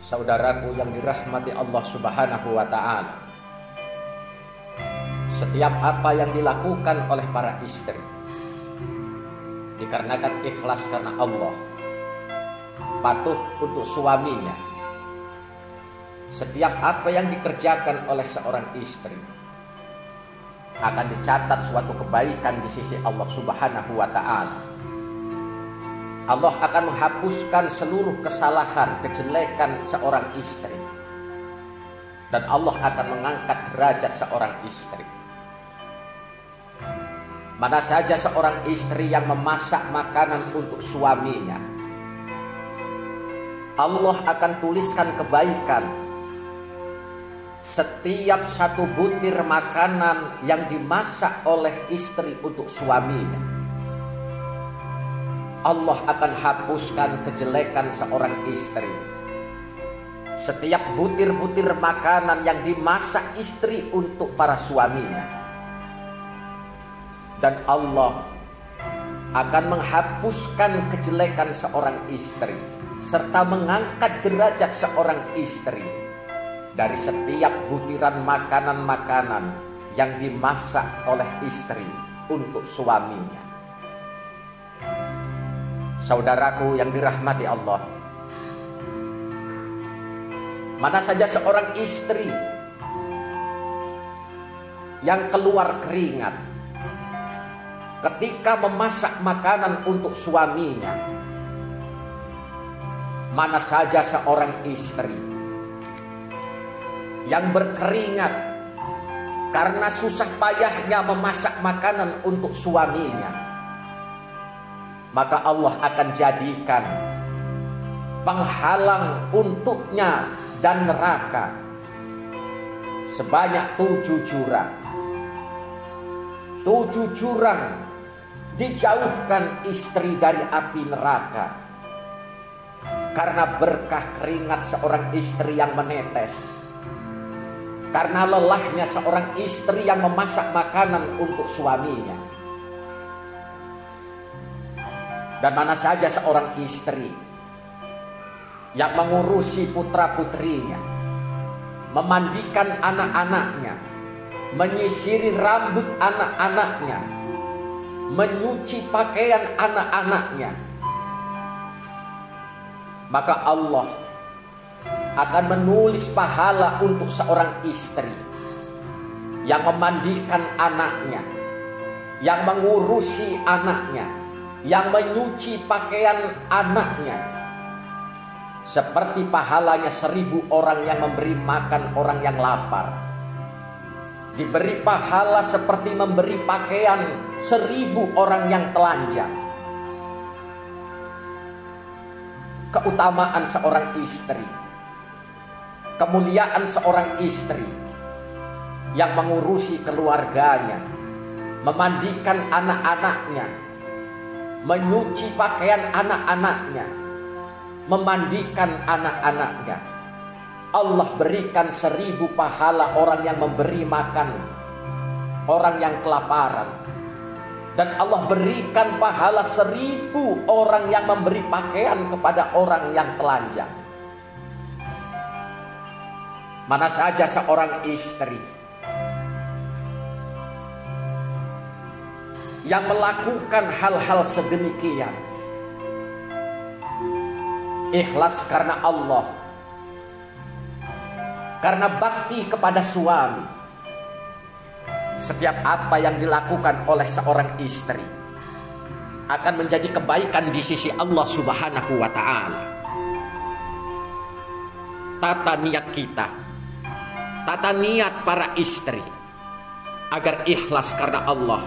Saudaraku yang dirahmati Allah Subhanahu wa Ta'ala, setiap apa yang dilakukan oleh para istri dikarenakan ikhlas karena Allah, patuh untuk suaminya. Setiap apa yang dikerjakan oleh seorang istri akan dicatat suatu kebaikan di sisi Allah Subhanahu wa Ta'ala. Allah akan menghapuskan seluruh kesalahan, kejelekan seorang istri, dan Allah akan mengangkat derajat seorang istri. Mana saja seorang istri yang memasak makanan untuk suaminya, Allah akan tuliskan kebaikan. Setiap satu butir makanan yang dimasak oleh istri untuk suaminya, Allah akan hapuskan kejelekan seorang istri. Setiap butir-butir makanan yang dimasak istri untuk para suaminya, dan Allah akan menghapuskan kejelekan seorang istri serta mengangkat derajat seorang istri dari setiap butiran makanan-makanan yang dimasak oleh istri untuk suaminya. Saudaraku yang dirahmati Allah, mana saja seorang istri yang keluar keringat ketika memasak makanan untuk suaminya, mana saja seorang istri yang berkeringat karena susah payahnya memasak makanan untuk suaminya, maka Allah akan jadikan penghalang untuknya dan neraka sebanyak 7 jurang. 7 jurang dijauhkan istri dari api neraka karena berkah keringat seorang istri yang menetes, karena lelahnya seorang istri yang memasak makanan untuk suaminya. Dan mana saja seorang istri yang mengurusi putra-putrinya, memandikan anak-anaknya, menyisiri rambut anak-anaknya, menyuci pakaian anak-anaknya, maka Allah akan menulis pahala untuk seorang istri yang memandikan anaknya, yang mengurusi anaknya, yang menyuci pakaian anaknya, seperti pahalanya 1000 orang yang memberi makan orang yang lapar. Diberi pahala seperti memberi pakaian 1000 orang yang telanjang. Keutamaan seorang istri, kemuliaan seorang istri yang mengurusi keluarganya, memandikan anak-anaknya, menyuci pakaian anak-anaknya, memandikan anak-anaknya. Allah berikan 1000 pahala orang yang memberi makan orang yang kelaparan, dan Allah berikan pahala 1000 orang yang memberi pakaian kepada orang yang telanjang. Mana saja seorang istri yang melakukan hal-hal sedemikian, ikhlas karena Allah, karena bakti kepada suami, setiap apa yang dilakukan oleh seorang istri akan menjadi kebaikan di sisi Allah Subhanahu wa Ta'ala. Tata niat kita, tata niat para istri agar ikhlas karena Allah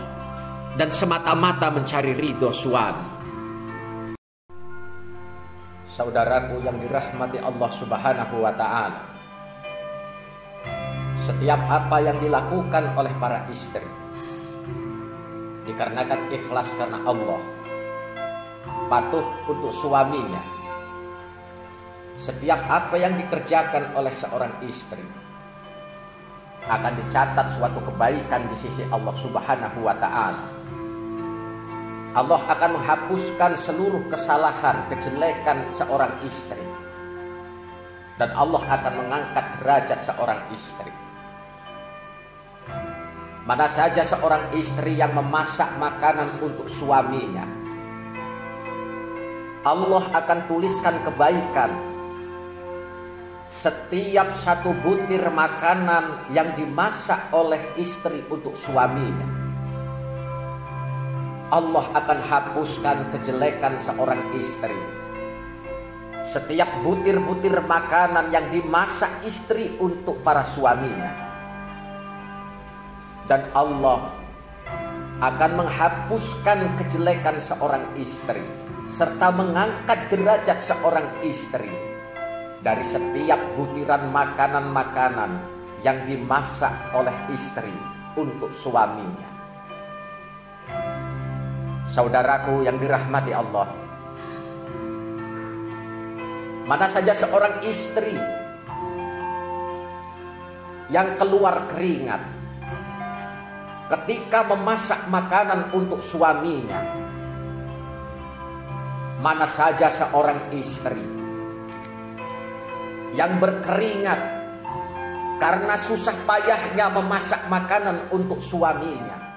dan semata-mata mencari ridho suami. Saudaraku yang dirahmati Allah Subhanahu wa Ta'ala, setiap apa yang dilakukan oleh para istri dikarenakan ikhlas karena Allah, patuh untuk suaminya. Setiap apa yang dikerjakan oleh seorang istri akan dicatat suatu kebaikan di sisi Allah Subhanahu wa Ta'ala. Allah akan menghapuskan seluruh kesalahan, kejelekan seorang istri, dan Allah akan mengangkat derajat seorang istri. Mana saja seorang istri yang memasak makanan untuk suaminya, Allah akan tuliskan kebaikan. Setiap satu butir makanan yang dimasak oleh istri untuk suaminya, Allah akan hapuskan kejelekan seorang istri. Setiap butir-butir makanan yang dimasak istri untuk para suaminya, dan Allah akan menghapuskan kejelekan seorang istri serta mengangkat derajat seorang istri dari setiap butiran makanan-makanan yang dimasak oleh istri untuk suaminya. Saudaraku yang dirahmati Allah, mana saja seorang istri yang keluar keringat ketika memasak makanan untuk suaminya, mana saja seorang istri yang berkeringat karena susah payahnya memasak makanan untuk suaminya,